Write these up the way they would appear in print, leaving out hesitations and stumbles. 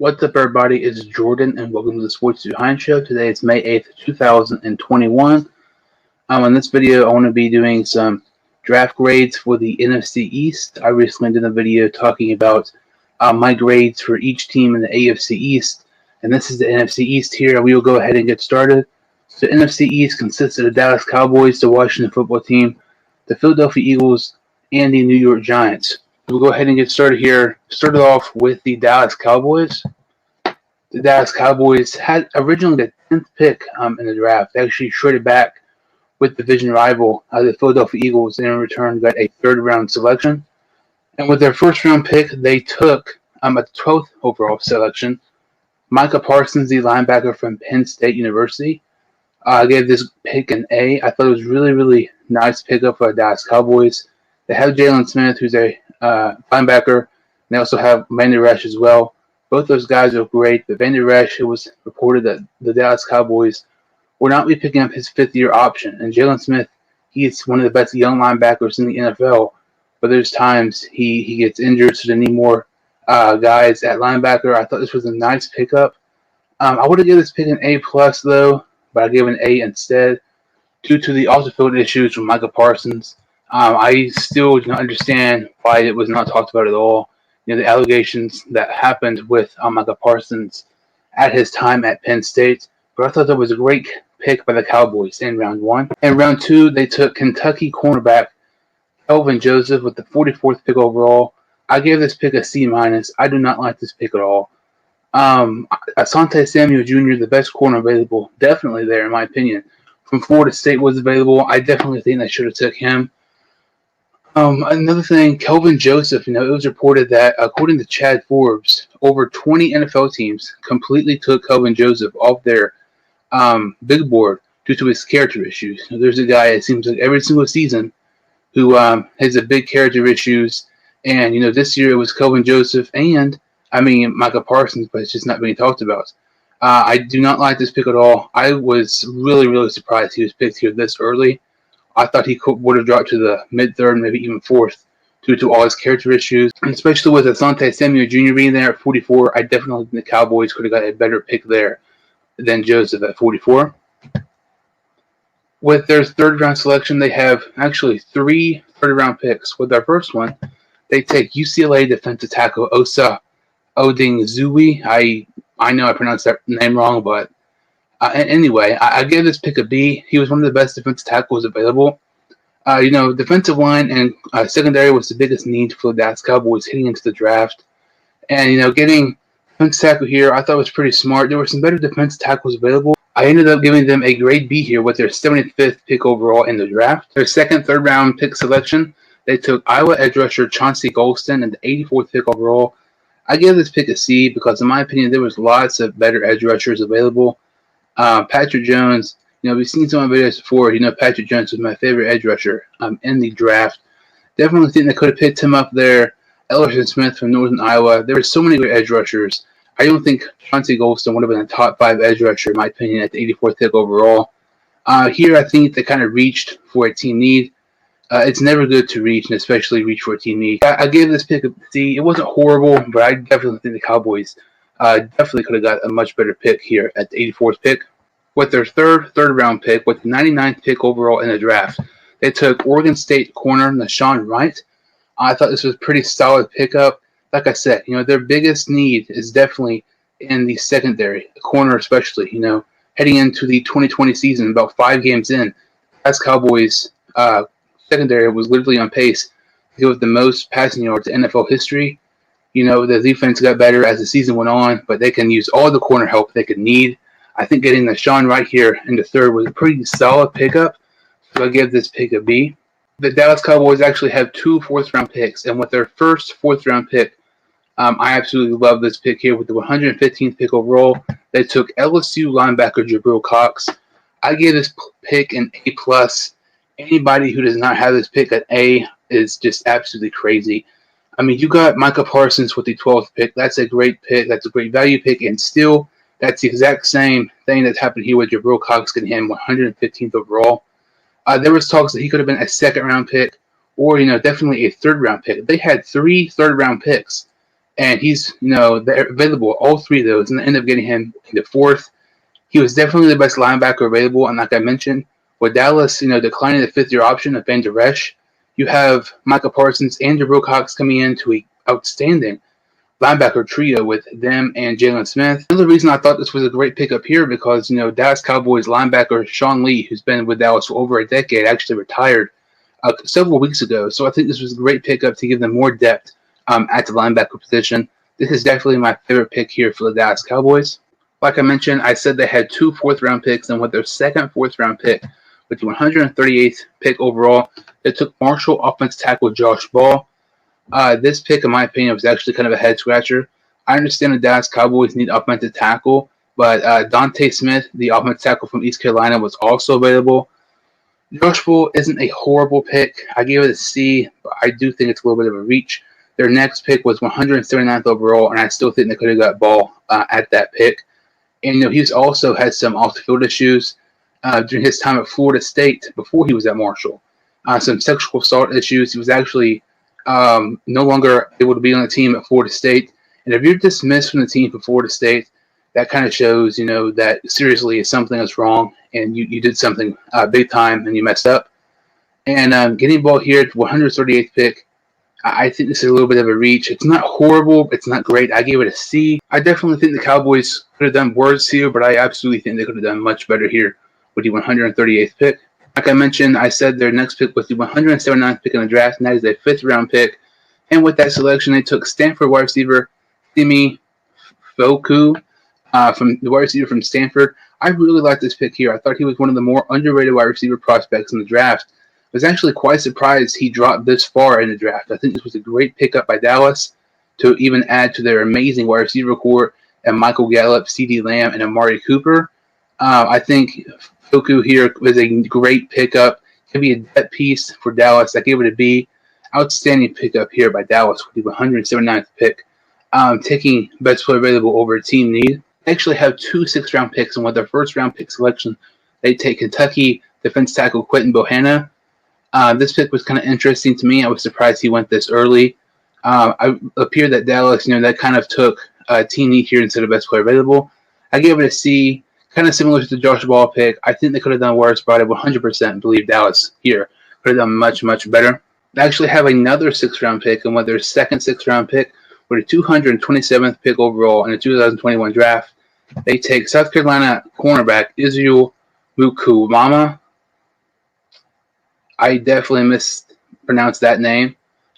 What's up, everybody? It's Jordan, and welcome to the Sports Behind Show. Today is May 8th, 2021. In this video, I want to be doing some draft grades for the NFC East. I recently did a video talking about my grades for each team in the AFC East, and this is the NFC East here. We will go ahead and get started. So the NFC East consists of the Dallas Cowboys, the Washington Football Team, the Philadelphia Eagles, and the New York Giants. We'll go ahead and get started here. Started off with the Dallas Cowboys. The Dallas Cowboys had originally the 10th pick in the draft. They actually traded back with division rival, the Philadelphia Eagles, and in return got a third-round selection. And with their first-round pick, they took, at the 12th overall selection, Micah Parsons, the linebacker from Penn State University. I gave this pick an A. I thought it was really, really nice pickup for the Dallas Cowboys. They have Jalen Smith, who's a linebacker, and they also have Van Der Esch as well. Both those guys are great, but Van Der Esch, it was reported that the Dallas Cowboys will not be picking up his fifth-year option. And Jalen Smith, he is one of the best young linebackers in the NFL, but there's times he gets injured, so they need more guys at linebacker. I thought this was a nice pickup. I would have given this pick an A+, though, but I gave it an A instead due to the off-the-field issues with Micah Parsons. I still do not understand why it was not talked about at all. You know, the allegations that happened with Micah Parsons at his time at Penn State. But I thought that was a great pick by the Cowboys in round one. In round two, they took Kentucky cornerback Kelvin Joseph with the 44th pick overall. I gave this pick a C-. I do not like this pick at all. Asante Samuel Jr., the best corner available, definitely there in my opinion. From Florida State was available. I definitely think they should have took him. Another thing, Kelvin Joseph, it was reported that, according to Chad Forbes, over 20 NFL teams completely took Kelvin Joseph off their big board due to his character issues. There's a guy, it seems like every single season, who has a big character issues. And, this year it was Kelvin Joseph and, Micah Parsons, but it's just not being talked about. I do not like this pick at all. I was really, really surprised he was picked here this early. I thought he would have dropped to the mid-third, maybe even fourth, due to all his character issues. And especially with Asante Samuel Jr. being there at 44, I definitely think the Cowboys could have got a better pick there than Joseph at 44. With their third-round selection, they have actually 3 third-round picks. With their first one, they take UCLA defensive tackle Osa Odingizue. I know I pronounced that name wrong, but anyway, I gave this pick a B. He was one of the best defensive tackles available. Defensive line and secondary was the biggest need for the Dallas Cowboys heading into the draft. And, getting defensive tackle here, I thought was pretty smart. There were some better defensive tackles available. I ended up giving them a grade B here with their 75th pick overall in the draft. Their second, third-round pick selection, they took Iowa edge rusher Chauncey Golston in the 84th pick overall. I gave this pick a C because, in my opinion, there was lots of better edge rushers available. Patrick Jones, we've seen some of my videos before. Patrick Jones was my favorite edge rusher in the draft. Definitely think they could have picked him up there. Ellerson Smith from Northern Iowa. There were so many great edge rushers. I don't think Chauncey Golston would have been a top 5 edge rusher, in my opinion, at the 84th pick overall. Here, I think they kind of reached for a team need. It's never good to reach, and especially reach for a team need. I gave this pick a C. It wasn't horrible, but I definitely think the Cowboys definitely could have got a much better pick here at the 84th pick. With their third-round pick, with the 99th pick overall in the draft, they took Oregon State corner Nashawn Wright. I thought this was a pretty solid pickup. Like I said, their biggest need is definitely in the secondary, the corner especially. Heading into the 2020 season, about 5 games in, as Cowboys secondary was literally on pace to go with the most passing yards in NFL history. The defense got better as the season went on, but they can use all the corner help they could need. I think getting Nashawn right here in the third was a pretty solid pickup, so I give this pick a B. The Dallas Cowboys actually have 2 fourth-round picks, and with their first fourth-round pick, I absolutely love this pick here. With the 115th pick overall, they took LSU linebacker Jabril Cox. I gave this pick an A+. Anybody who does not have this pick at A is just absolutely crazy. You got Micah Parsons with the 12th pick. That's a great pick. That's a great value pick, and still, that's the exact same thing that's happened here with Jabril Cox getting him 115th overall. There was talks that he could have been a second-round pick or, definitely a third-round pick. They had 3 third-round picks, and he's they're available all three of those, and I ended up getting him in the fourth. He was definitely the best linebacker available, and like I mentioned, with Dallas, declining the fifth-year option of Van Der Esch, you have Micah Parsons and Jabril Cox coming into an outstanding linebacker trio with them and Jalen Smith. Another reason I thought this was a great pickup here because, Dallas Cowboys linebacker Sean Lee, who's been with Dallas for over a decade, actually retired several weeks ago. So I think this was a great pickup to give them more depth at the linebacker position. This is definitely my favorite pick here for the Dallas Cowboys. Like I mentioned, I said they had 2 fourth-round picks, and with their second fourth-round pick, with the 138th pick overall, they took Marshall offensive tackle Josh Ball. This pick, in my opinion, was actually kind of a head-scratcher. I understand the Dallas Cowboys need offensive tackle, but Dante Smith, the offensive tackle from East Carolina, was also available. Josh Ball isn't a horrible pick. I gave it a C, but I do think it's a little bit of a reach. Their next pick was 179th overall, and I still think they could have got Ball at that pick. And he's also had some off-the-field issues during his time at Florida State before he was at Marshall. Some sexual assault issues. He was actually no longer able to be on the team at Florida State. And if you're dismissed from the team for Florida State, that kind of shows, that seriously something is wrong and you did something big time and you messed up. And getting Ball here at 138th pick, I think this is a little bit of a reach. It's not horrible. It's not great. I gave it a C. I definitely think the Cowboys could have done worse here, but I absolutely think they could have done much better here with the 138th pick. Like I mentioned, I said their next pick was the 179th pick in the draft, and that is a 5th-round pick. And with that selection, they took Stanford wide receiver Simi Foku from the wide receiver from Stanford. I really like this pick here. I thought he was one of the more underrated wide receiver prospects in the draft. I was actually quite surprised he dropped this far in the draft. I think this was a great pickup by Dallas to even add to their amazing wide receiver core and Michael Gallup, CeeDee Lamb, and Amari Cooper. I think Foku here was a great pickup. Can be a depth piece for Dallas. I gave it a B. Outstanding pickup here by Dallas with the 179th pick. Taking best player available over a team need. They actually have 2 6th-round picks, and with their 1st-round pick selection, they take Kentucky defense tackle Quentin Bohanna. This pick was kind of interesting to me. I was surprised he went this early. It appeared that Dallas, that kind of took team need here instead of best player available. I gave it a C, kind of similar to the Josh Ball pick. I think they could have done worse, but I 100% believe Dallas here could have done much, much better. They actually have another 6th-round pick, and with their second 6th-round pick, with a 227th pick overall in the 2021 draft, they take South Carolina cornerback Israel Mukuamama. I definitely mispronounced that name.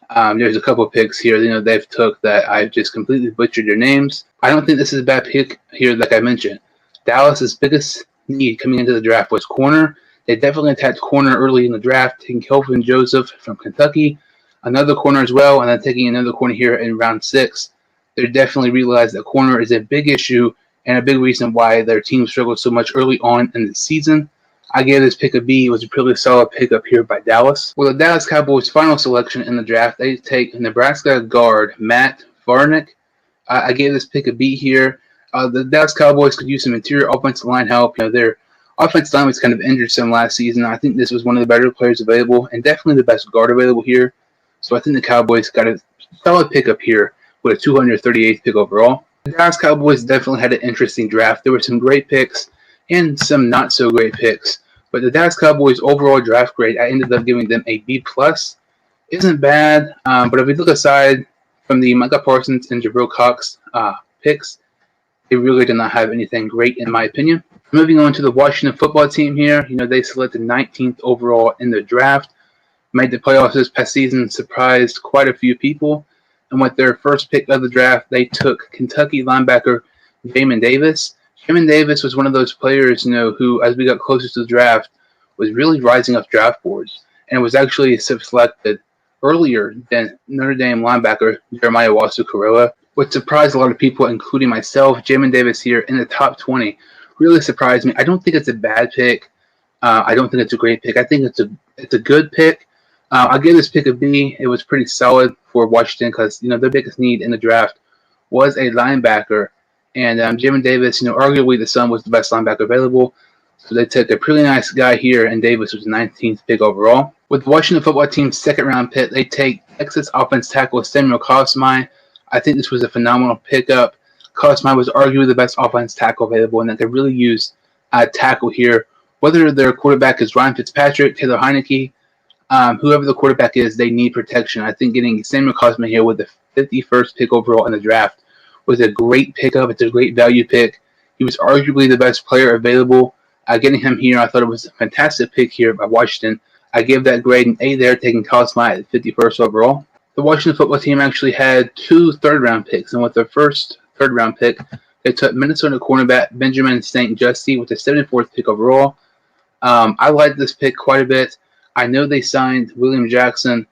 There's a couple of picks here, they've took that I've just completely butchered their names. I don't think this is a bad pick here, like I mentioned. Dallas's biggest need coming into the draft was corner. They definitely attacked corner early in the draft, taking Kelvin Joseph from Kentucky, another corner as well, and then taking another corner here in round 6. They definitely realized that corner is a big issue and a big reason why their team struggled so much early on in the season. I gave this pick a B. It was a pretty solid pickup here by Dallas. With the Dallas Cowboys' final selection in the draft, they take Nebraska guard Matt Varnick. I gave this pick a B here. The Dallas Cowboys could use some interior offensive line help. Their offensive line was kind of injured some last season. I think this was one of the better players available and definitely the best guard available here. So I think the Cowboys got a solid pickup here with a 238th pick overall. The Dallas Cowboys definitely had an interesting draft. There were some great picks and some not so great picks. But the Dallas Cowboys overall draft grade, I ended up giving them a B+. Isn't bad, but if we look aside from the Micah Parsons and Jabril Cox picks, they really did not have anything great in my opinion. Moving on to the Washington football team here, they selected 19th overall in the draft, made the playoffs this past season, surprised quite a few people. And with their first pick of the draft, they took Kentucky linebacker Jamin Davis. Jamin Davis was one of those players, who, as we got closer to the draft, was really rising up draft boards and was actually selected earlier than Notre Dame linebacker Jeremiah Wasu-Koroa, which surprised a lot of people, including myself. Jamin Davis here in the top 20 really surprised me. I don't think it's a bad pick. I don't think it's a great pick. I think it's a good pick. I'll give this pick a B. It was pretty solid for Washington because, their biggest need in the draft was a linebacker. And Jamin Davis, arguably the son was the best linebacker available. So they took a pretty nice guy here, and Davis was the 19th pick overall. With the Washington football team's 2nd-round pick, they take Texas offense tackle Samuel Cosmi. I think this was a phenomenal pickup. Carlos Hyde was arguably the best offense tackle available, and they could really use a tackle here. Whether their quarterback is Ryan Fitzpatrick, Taylor Heineke, whoever the quarterback is, they need protection. I think getting Samuel Cosman here with the 51st pick overall in the draft was a great pickup. It's a great value pick. He was arguably the best player available. Getting him here, I thought it was a fantastic pick here by Washington. I gave that grade an A there, taking Cosman at 51st overall. The Washington football team actually had 2 third-round picks, and with their first third-round pick, they took Minnesota cornerback Benjamin St. Juste with the 74th pick overall. I liked this pick quite a bit. I know they signed William Jackson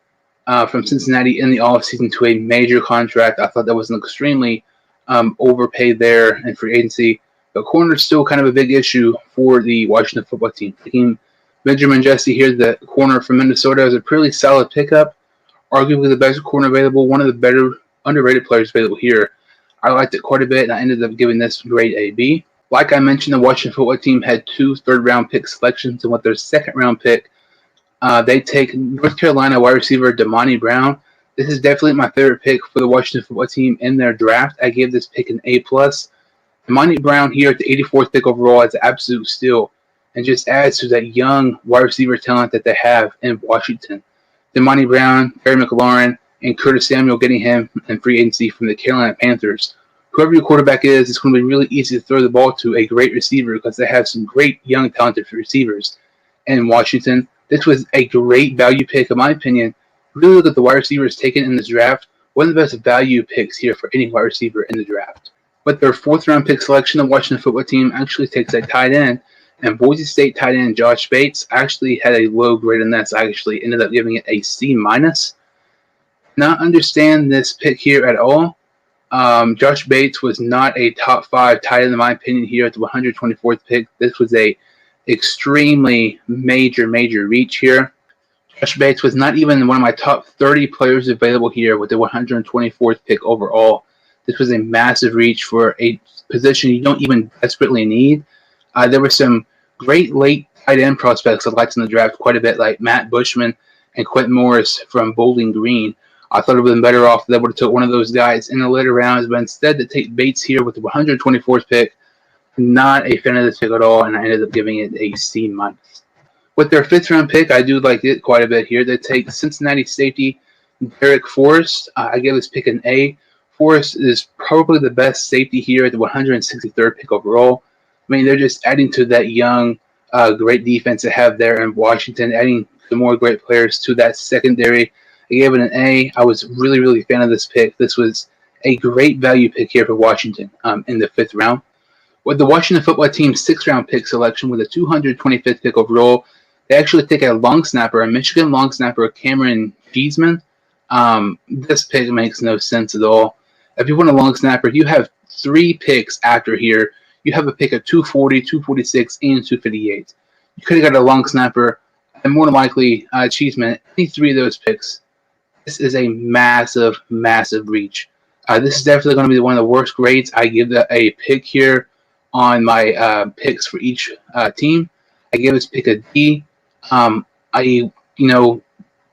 from Cincinnati in the offseason to a major contract. I thought that was an extremely overpaid there in free agency. But corner is still kind of a big issue for the Washington football team. Taking Benjamin Juste here, the corner from Minnesota, is a pretty solid pickup. Arguably the best corner available, one of the better underrated players available here. I liked it quite a bit, and I ended up giving this grade a B. Like I mentioned, the Washington football team had 2 third-round pick selections, and with their second-round pick, they take North Carolina wide receiver Damani Brown. This is definitely my favorite pick for the Washington football team in their draft. I gave this pick an A+. Damani Brown here at the 84th pick overall is an absolute steal and just adds to that young wide receiver talent that they have in Washington. Damani Brown, Terry McLaurin, and Curtis Samuel getting him in free agency from the Carolina Panthers. Whoever your quarterback is, it's going to be really easy to throw the ball to a great receiver because they have some great young talented receivers in Washington. This was a great value pick, in my opinion. Really look at the wide receivers taken in this draft. One of the best value picks here for any wide receiver in the draft. With their 4th-round pick selection, the Washington football team actually takes a tight end. And Boise State tight end Josh Bates actually had a low grade on this. I actually ended up giving it a C-. Not understand this pick here at all. Josh Bates was not a top 5 tight end in my opinion here at the 124th pick. This was a extremely major reach here. Josh Bates was not even one of my top 30 players available here with the 124th pick overall. This was a massive reach for a position you don't even desperately need. There were some great late tight end prospects I liked in the draft quite a bit, like Matt Bushman and Quentin Morris from Bowling Green. I thought it would have been better off if they would have took one of those guys in the later rounds, but instead they take Bates here with the 124th pick. Not a fan of this pick at all, and I ended up giving it a C-. With their 5th-round pick, I do like it quite a bit here. They take Cincinnati safety Derek Forrest. I gave this pick an A. Forrest is probably the best safety here at the 163rd pick overall. I mean, they're just adding to that young, great defense they have there in Washington, adding some more great players to that secondary. I gave it an A. I was really a fan of this pick. This was a great value pick here for Washington in the 5th round. With the Washington football team's 6th-round pick selection with a 225th pick overall, they actually take a long snapper, a Michigan long snapper, Cameron Cheeseman. This pick makes no sense at all. If you want a long snapper, you have 3 picks after here. You have a pick of 240, 246, and 258. You could have got a long snapper, and more than likely, Cheeseman, any 3 of those picks. This is a massive reach. This is definitely going to be one of the worst grades. I give that a pick here on my picks for each team. I gave this pick a D. I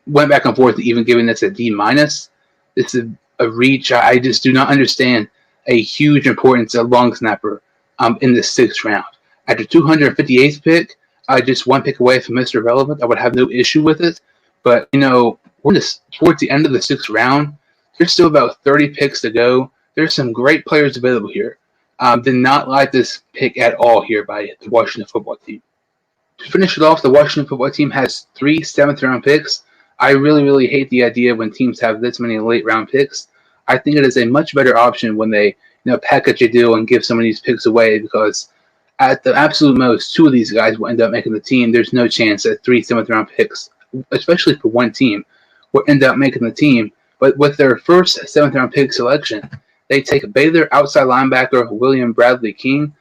went back and forth even giving this a D-. This is a reach. I just do not understand a huge importance of long snapper in the 6th round. At the 258th pick, just 1 pick away from Mr. Relevant. I would have no issue with it. But, we're just towards the end of the 6th round. There's still about 30 picks to go. There's some great players available here. Did not like this pick at all here by the Washington football team. To finish it off, the Washington football team has 3 7th-round picks. I really hate the idea when teams have this many late-round picks. I think it is a much better option when they package a deal and give some of these picks away because at the absolute most, 2 of these guys will end up making the team. There's no chance that 3 7th-round picks, especially for one team, will end up making the team. But with their first 7th-round pick selection, they take a Baylor outside linebacker, William Bradley King.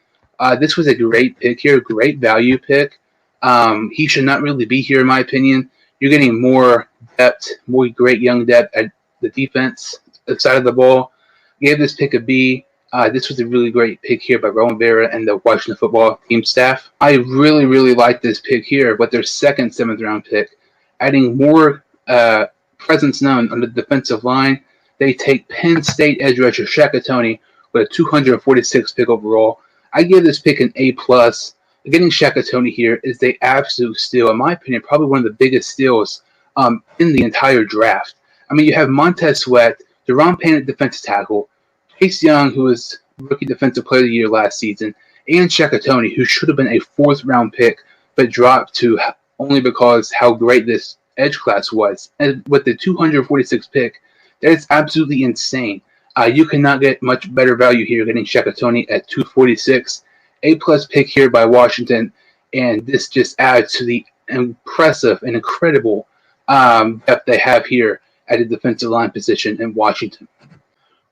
This was a great pick here, great value pick. He should not really be here, in my opinion. You're getting more depth, more great young depth at the defense side of the ball. Gave this pick a B. This was a really great pick here by Rowan Vera and the Washington football team staff. I really like this pick here, but their second 7th-round pick, adding more presence known on the defensive line. they take Penn State edge rusher Shaka Toney with a 246 pick overall. I give this pick an A+. Getting Shaka Toney here is the absolute steal. In my opinion, probably one of the biggest steals in the entire draft. I mean, you have Montez Sweat, Deron Payne at defensive tackle, Chase Young, who was Rookie Defensive Player of the Year last season, and Shaka Toney, who should have been a 4th-round pick, but dropped to only because how great this edge class was. And with the 246 pick, that is absolutely insane. You cannot get much better value here getting Shaka Toney at 246. A+ pick here by Washington, and this just adds to the impressive and incredible depth they have here at the defensive line position in Washington.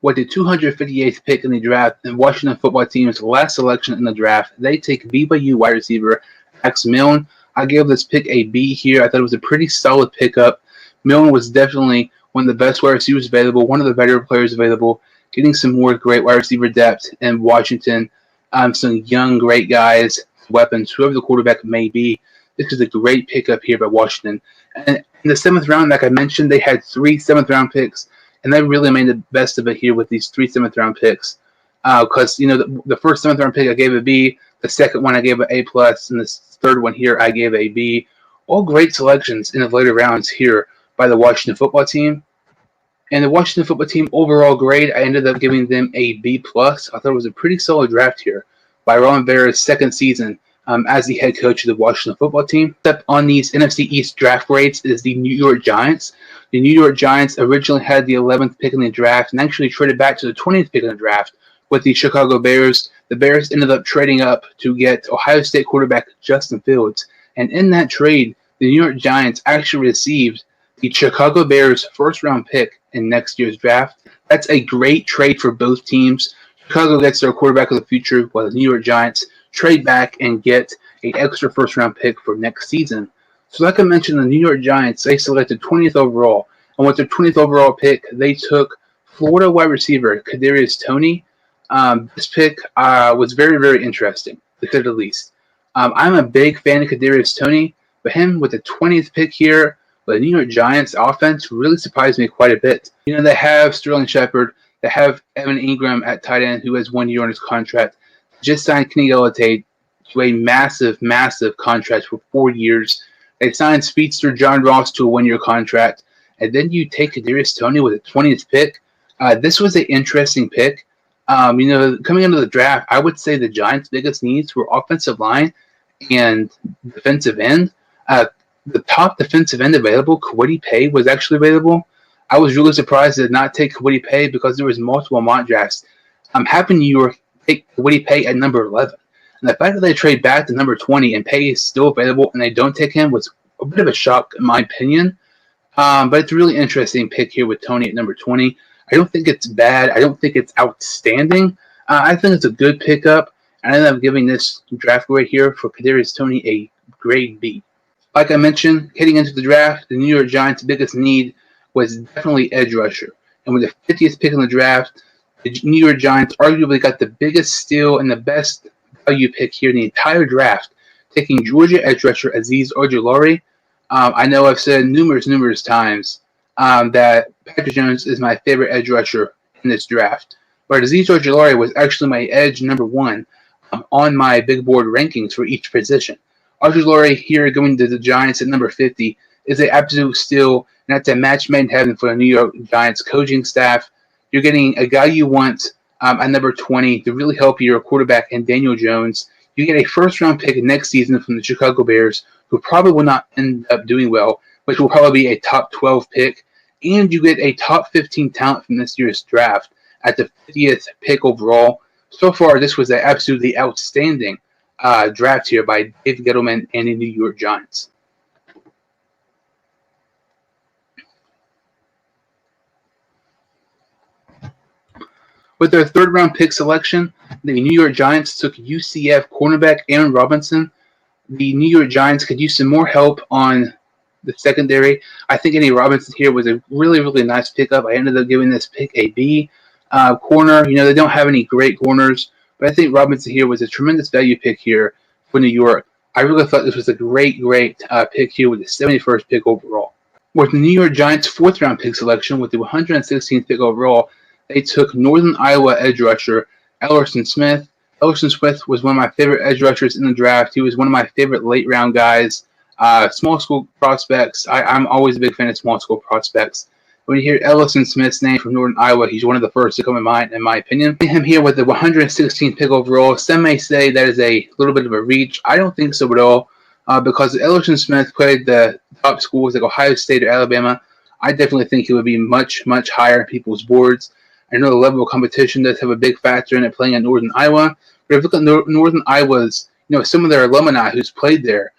With the 258th pick in the draft, and Washington football team's last selection in the draft, they take BYU wide receiver Max Milne. I gave this pick a B here. I thought it was a pretty solid pickup. Milne was definitely one of the best wide receivers available, one of the better players available, getting some more great wide receiver depth in Washington. Some young, great guys, weapons, whoever the quarterback may be. This is a great pickup here by Washington. And in the 7th round, like I mentioned, they had 3 7th-round picks, and they really made the best of it here with these 3 7th-round picks. Because, the first 7th-round pick I gave a B, the second one I gave an A+, and the third one here I gave a B. All great selections in the later rounds here by the Washington football team. And the Washington football team overall grade, I ended up giving them a B+. I thought it was a pretty solid draft here by Ron Rivera's 2nd season as the head coach of the Washington football team. Up on these NFC East draft grades is the New York Giants. The New York Giants originally had the 11th pick in the draft and actually traded back to the 20th pick in the draft with the Chicago Bears. The Bears ended up trading up to get Ohio State quarterback Justin Fields. And in that trade, the New York Giants actually received the Chicago Bears' 1st-round pick in next year's draft. That's a great trade for both teams. Chicago gets their quarterback of the future, while the New York Giants trade back and get an extra 1st-round pick for next season. So like I mentioned, the New York Giants, they selected 20th overall. And with their 20th overall pick, they took Florida wide receiver Kadarius Toney. This pick was very, very interesting, to say the least. I'm a big fan of Kadarius Toney, but him with the 20th pick here, the New York Giants offense really surprised me quite a bit. They have Sterling Shepard, they have Evan Ingram at tight end, who has 1 year on his contract. Just signed Kenny Golladay to a massive, massive contract for 4 years. They signed speedster John Ross to a 1-year contract. And then you take Kadarius Toney with a 20th pick. This was an interesting pick. Coming into the draft, I would say the Giants' biggest needs were offensive line and defensive end. The top defensive end available, Kwity Paye, was actually available. I was really surprised they did not take Kwity Paye because there was multiple mock drafts. I'm happy New York take Kwity Paye at number 11. And the fact that they trade back to number 20 and Paye is still available and they don't take him was a bit of a shock in my opinion. But it's a really interesting pick here with Toney at number 20. I don't think it's bad. I don't think it's outstanding. I think it's a good pickup. And I ended up giving this draft grade here for Kadarius Toney a grade B. Like I mentioned, heading into the draft, the New York Giants' biggest need was definitely edge rusher. And with the 50th pick in the draft, the New York Giants arguably got the biggest steal and the best value pick here in the entire draft, taking Georgia edge rusher Azeez Ojulari. I know I've said numerous times that Patrick Jones is my favorite edge rusher in this draft. But Azeez Ojulari was actually my edge number 1 on my big board rankings for each position. Ojulari here going to the Giants at number 50 is an absolute steal, and that's a match made in heaven for the New York Giants coaching staff. You're getting a guy you want at number 20 to really help your quarterback and Daniel Jones. You get a 1st-round pick next season from the Chicago Bears, who probably will not end up doing well, which will probably be a top 12 pick. And you get a top 15 talent from this year's draft at the 50th pick overall. So far, this was an absolutely outstanding draft here by Dave Gettleman and the New York Giants. With their 3rd-round pick selection, the New York Giants took UCF cornerback Aaron Robinson. The New York Giants could use some more help on the secondary. I think Andy Robinson here was a really, really nice pickup. I ended up giving this pick a B. Corner, they don't have any great corners, but I think Robinson here was a tremendous value pick here for New York. I really thought this was a great pick here with the 71st pick overall. With the New York Giants' fourth-round pick selection, with the 116th pick overall, they took Northern Iowa edge rusher Ellerson Smith. Ellerson Smith was one of my favorite edge rushers in the draft. He was one of my favorite late-round guys. Small school prospects. I'm always a big fan of small school prospects. When you hear Ellerson Smith's name from Northern Iowa, he's one of the first to come in mind, in my opinion. Him here with the 116th pick overall. Some may say that is a little bit of a reach. I don't think so at all. Because Ellerson Smith played the top schools like Ohio State or Alabama, I definitely think he would be much, much higher on people's boards. I know the level of competition does have a big factor in it playing at Northern Iowa. But if you look at Northern Iowa's, some of their alumni who's played there,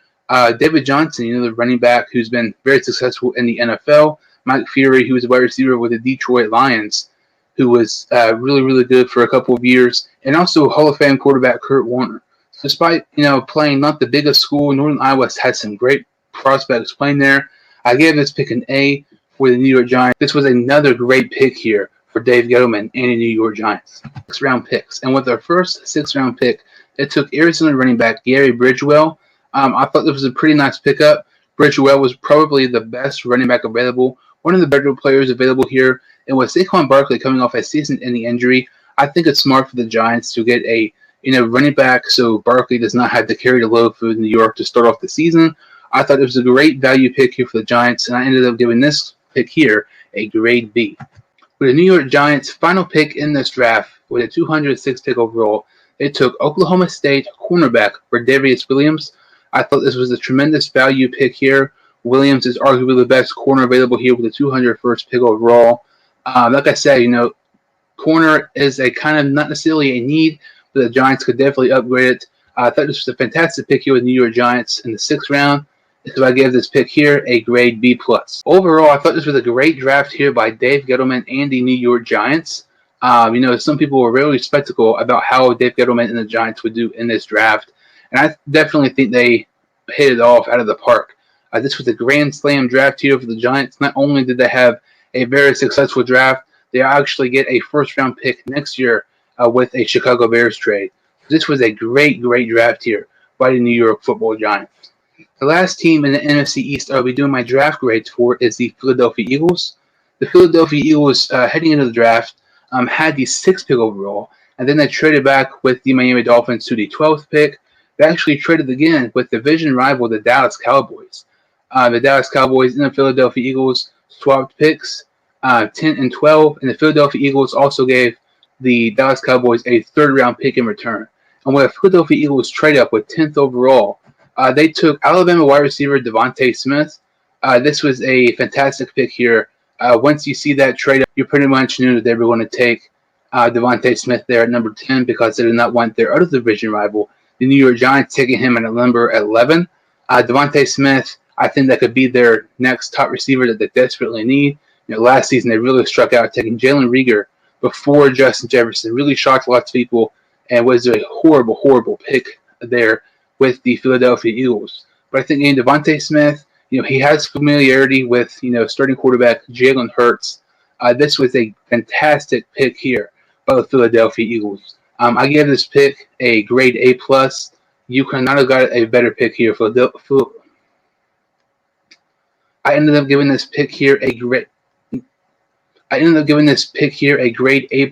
David Johnson, the running back who's been very successful in the NFL, Mike Fury, who was a wide receiver with the Detroit Lions, who was really, really good for a couple of years, and also Hall of Fame quarterback Kurt Warner. Despite, playing not the biggest school, Northern Iowa has some great prospects playing there. I gave this pick an A for the New York Giants. This was another great pick here for Dave Gettleman and the New York Giants. 6th-round picks. And with their first 6th-round pick, it took Arizona running back Gary Bridgewell. I thought this was a pretty nice pickup. Bridgewell was probably the best running back available, one of the better players available here. And with Saquon Barkley coming off a season-ending injury, I think it's smart for the Giants to get a running back so Barkley does not have to carry the load for New York to start off the season. I thought it was a great value pick here for the Giants, and I ended up giving this pick here a grade B. With the New York Giants' final pick in this draft, with a 206th pick overall, they took Oklahoma State cornerback Bardarius Williams. I thought this was a tremendous value pick here. Williams is arguably the best corner available here with the 201st pick overall. Like I said, corner is a kind of not necessarily a need, but the Giants could definitely upgrade it. I thought this was a fantastic pick here with the New York Giants in the 6th round. So I gave this pick here a grade B+. Overall, I thought this was a great draft here by Dave Gettleman and the New York Giants. Some people were really skeptical about how Dave Gettleman and the Giants would do in this draft. And I definitely think they hit it off out of the park. This was a grand slam draft here for the Giants. Not only did they have a very successful draft, they actually get a first-round pick next year with a Chicago Bears trade. This was a great, great draft here by the New York Football Giants. The last team in the NFC East I'll be doing my draft grades for is the Philadelphia Eagles. The Philadelphia Eagles, heading into the draft, had the 6th pick overall, and then they traded back with the Miami Dolphins to the 12th pick. They actually traded again with division rival the Dallas Cowboys. The Dallas Cowboys and the Philadelphia Eagles swapped picks, 10 and 12, and the Philadelphia Eagles also gave the Dallas Cowboys a 3rd-round pick in return. And when the Philadelphia Eagles trade up with 10th overall, they took Alabama wide receiver Devontae Smith. This was a fantastic pick here. Once you see that trade up, you pretty much knew that they were going to take Devontae Smith there at number 10 because they did not want their other division rival, the New York Giants, taking him at number 11. Devontae Smith, I think that could be their next top receiver that they desperately need. Last season they really struck out taking Jalen Reagor before Justin Jefferson. Really shocked lots of people and was a horrible, horrible pick there with the Philadelphia Eagles. But I think Devontae Smith, he has familiarity with, starting quarterback Jalen Hurts. This was a fantastic pick here by the Philadelphia Eagles. I gave this pick a grade A+. You could not have got a better pick here. I ended up giving this pick here a grade A+.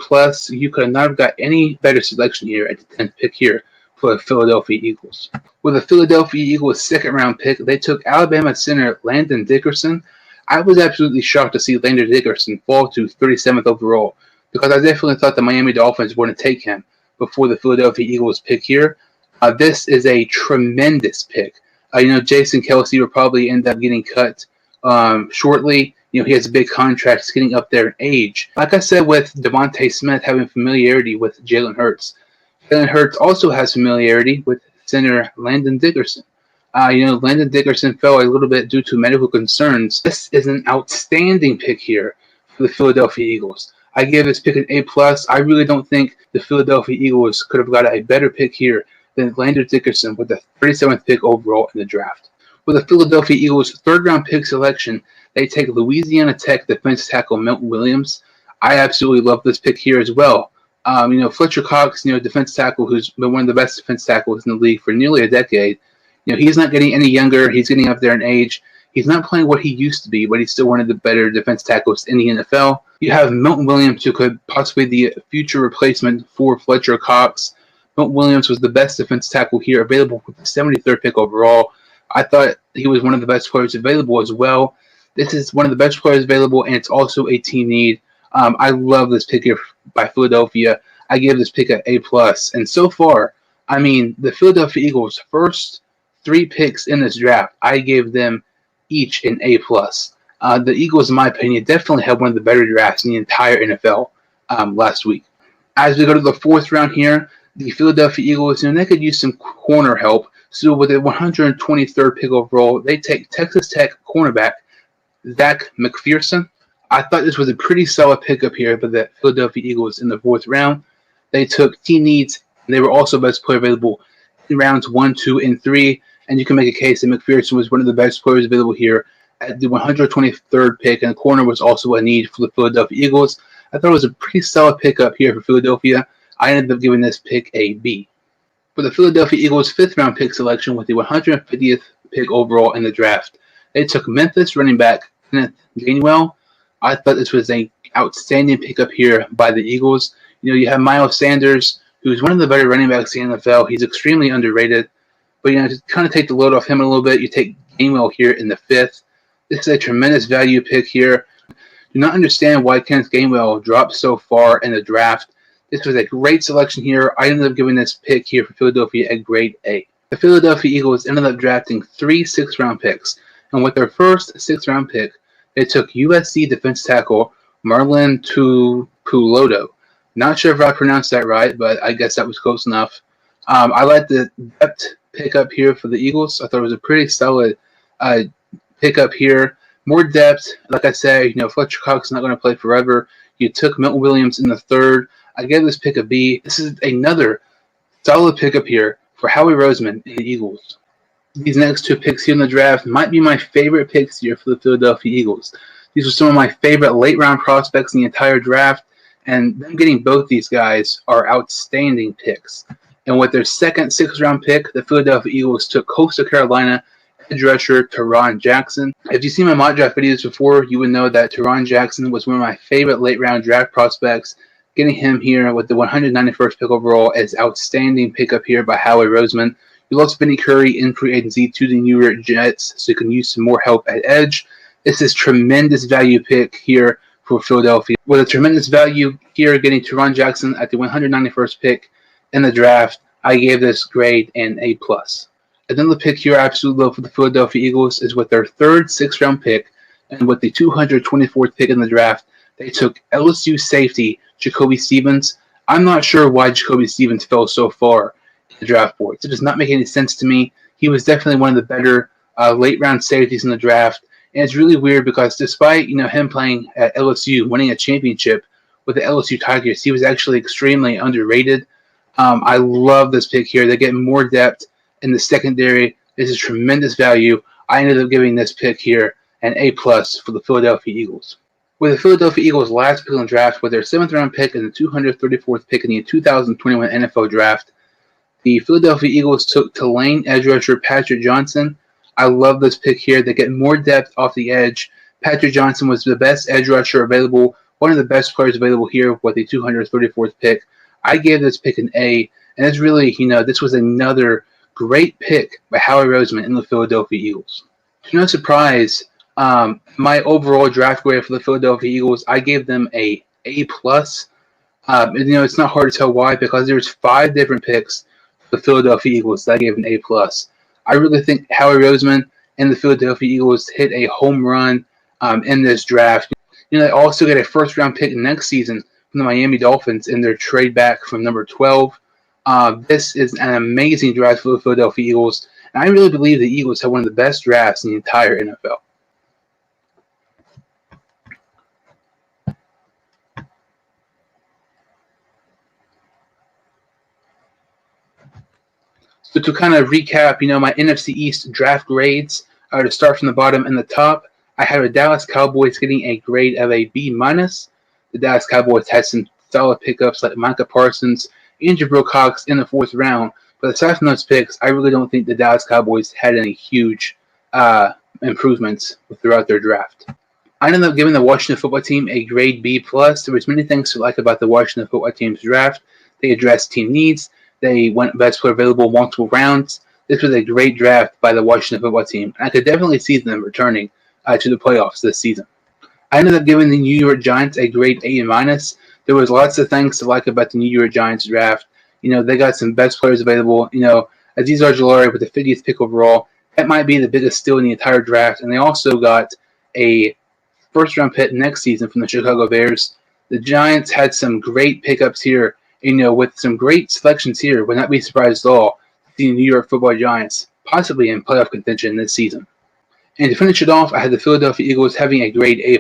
You could not have got any better selection here at the 10th pick here for the Philadelphia Eagles. With the Philadelphia Eagles' 2nd-round pick, they took Alabama center Landon Dickerson. I was absolutely shocked to see Landon Dickerson fall to 37th overall because I definitely thought the Miami Dolphins were going to take him before the Philadelphia Eagles pick here. This is a tremendous pick. Jason Kelce will probably end up getting cut shortly. He has a big contract. He's getting up there in age. Like I said, with Devontae Smith having familiarity with Jalen Hurts, Jalen Hurts also has familiarity with center Landon Dickerson. Landon Dickerson fell a little bit due to medical concerns. This is an outstanding pick here for the Philadelphia Eagles. I give this pick an A+. I really don't think the Philadelphia Eagles could have got a better pick here than Landon Dickerson with the 37th pick overall in the draft. With the Philadelphia Eagles' 3rd-round pick selection, they take Louisiana Tech defensive tackle Milton Williams. I absolutely love this pick here as well. Fletcher Cox, defensive tackle who's been one of the best defensive tackles in the league for nearly a decade. He's not getting any younger. He's getting up there in age. He's not playing what he used to be, but he's still one of the better defense tackles in the NFL. You have Milton Williams, who could possibly be the future replacement for Fletcher Cox. Milton Williams was the best defense tackle here, available with the 73rd pick overall. I thought he was one of the best players available as well. This is one of the best players available, and it's also a team need. I love this pick here by Philadelphia. I give this pick an A+. And so far, I mean, the Philadelphia Eagles' first 3 picks in this draft, I gave them each an A+. The Eagles, in my opinion, definitely had one of the better drafts in the entire NFL last week. As we go to the 4th round here, the Philadelphia Eagles, they could use some corner help. So with the 123rd pick overall, they take Texas Tech cornerback Zach McPherson. I thought this was a pretty solid pickup here for the Philadelphia Eagles in the 4th round. They took team needs, and they were also best player available in rounds 1, 2, and 3. And you can make a case that McPherson was one of the best players available here at the 123rd pick, and the corner was also a need for the Philadelphia Eagles. I thought it was a pretty solid pickup here for Philadelphia. I ended up giving this pick a B. For the Philadelphia Eagles' 5th round pick selection with the 150th pick overall in the draft, they took Memphis running back Kenneth Gainwell. I thought this was an outstanding pickup here by the Eagles. You have Miles Sanders, who's one of the better running backs in the NFL. He's extremely underrated. But, to kind of take the load off him a little bit, you take Gainwell here in the 5th. This is a tremendous value pick here. Do not understand why Kenneth Gainwell dropped so far in the draft. This was a great selection here. I ended up giving this pick here for Philadelphia a grade A. The Philadelphia Eagles ended up drafting 3 6th-round picks. And with their first 6th-round pick, they took USC defense tackle Marlon Tuipulotu. Not sure if I pronounced that right, but I guess that was close enough. I like the depth pickup here for the Eagles. I thought it was a pretty solid pickup here. More depth. Like I say, Fletcher Cox is not going to play forever. You took Milton Williams in the 3rd. I gave this pick a B. This is another solid pickup here for Howie Roseman and the Eagles. These next 2 picks here in the draft might be my favorite picks here for the Philadelphia Eagles. These are some of my favorite late-round prospects in the entire draft, and them getting both these guys are outstanding picks. And with their 2nd 6th-round pick, the Philadelphia Eagles took Coastal Carolina edge rusher Teron Jackson. If you've seen my mock draft videos before, you would know that Teron Jackson was one of my favorite late-round draft prospects. Getting him here with the 191st pick overall is outstanding pickup here by Howie Roseman. You lost Vinny Curry in free agency to the New York Jets, so you can use some more help at edge. This is tremendous value pick here for Philadelphia. With a tremendous value here, getting Teron Jackson at the 191st pick in the draft, I gave this grade an A+. Another pick here I absolutely love for the Philadelphia Eagles is with their 3rd 6th-round pick, and with the 224th pick in the draft, they took LSU safety Jacoby Stevens. I'm not sure why Jacoby Stevens fell so far in the draft boards. It does not make any sense to me. He was definitely one of the better late-round safeties in the draft. And it's really weird because despite him playing at LSU, winning a championship with the LSU Tigers, he was actually extremely underrated. I love this pick here. They get more depth in the secondary. This is tremendous value. I ended up giving this pick here an A+ for the Philadelphia Eagles. With the Philadelphia Eagles' last pick in the draft, with their 7th-round pick and the 234th pick in the 2021 NFL Draft, the Philadelphia Eagles took Tulane edge rusher Patrick Johnson. I love this pick here. They get more depth off the edge. Patrick Johnson was the best edge rusher available, one of the best players available here with the 234th pick. I gave this pick an A, and it's really, this was another great pick by Howie Roseman and the Philadelphia Eagles. To no surprise, my overall draft grade for the Philadelphia Eagles, I gave them a A+. It's not hard to tell why, because there's 5 different picks for the Philadelphia Eagles that I gave an A+. I really think Howie Roseman and the Philadelphia Eagles hit a home run in this draft. They also get a 1st-round pick next season from the Miami Dolphins in their trade back from number 12. This is an amazing draft for the Philadelphia Eagles, and I really believe the Eagles have one of the best drafts in the entire NFL. So to kind of recap, my NFC East draft grades, to start from the bottom and the top, I had the Dallas Cowboys getting a grade of a B-. The Dallas Cowboys had some solid pickups like Micah Parsons and Jabril Cox in the 4th round. But aside from those picks, I really don't think the Dallas Cowboys had any huge improvements throughout their draft. I ended up giving the Washington football team a grade B+. There was many things to like about the Washington football team's draft. They addressed team needs. They went best player available multiple rounds. This was a great draft by the Washington football team. I could definitely see them returning to the playoffs this season. I ended up giving the New York Giants a grade A-. There was lots of things to like about the New York Giants draft. They got some best players available. Azeez Ojulari with the 50th pick overall. That might be the biggest steal in the entire draft. And they also got a first-round pick next season from the Chicago Bears. The Giants had some great pickups here. With some great selections here, would not be surprised at all to see the New York Football Giants possibly in playoff contention this season. And to finish it off, I had the Philadelphia Eagles having a grade A+.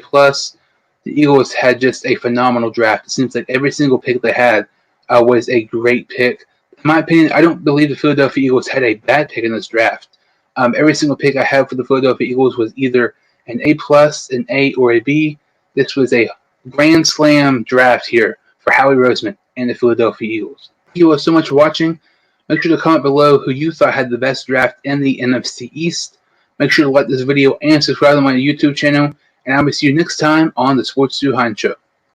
The Eagles had just a phenomenal draft. It seems like every single pick they had was a great pick. In my opinion, I don't believe the Philadelphia Eagles had a bad pick in this draft. Every single pick I had for the Philadelphia Eagles was either an A+, an A, or a B. This was a grand slam draft here for Howie Roseman and the Philadelphia Eagles. Thank you all so much for watching. Make sure to comment below who you thought had the best draft in the NFC East. Make sure to like this video and subscribe to my YouTube channel. And I will see you next time on the Sports Dude Show.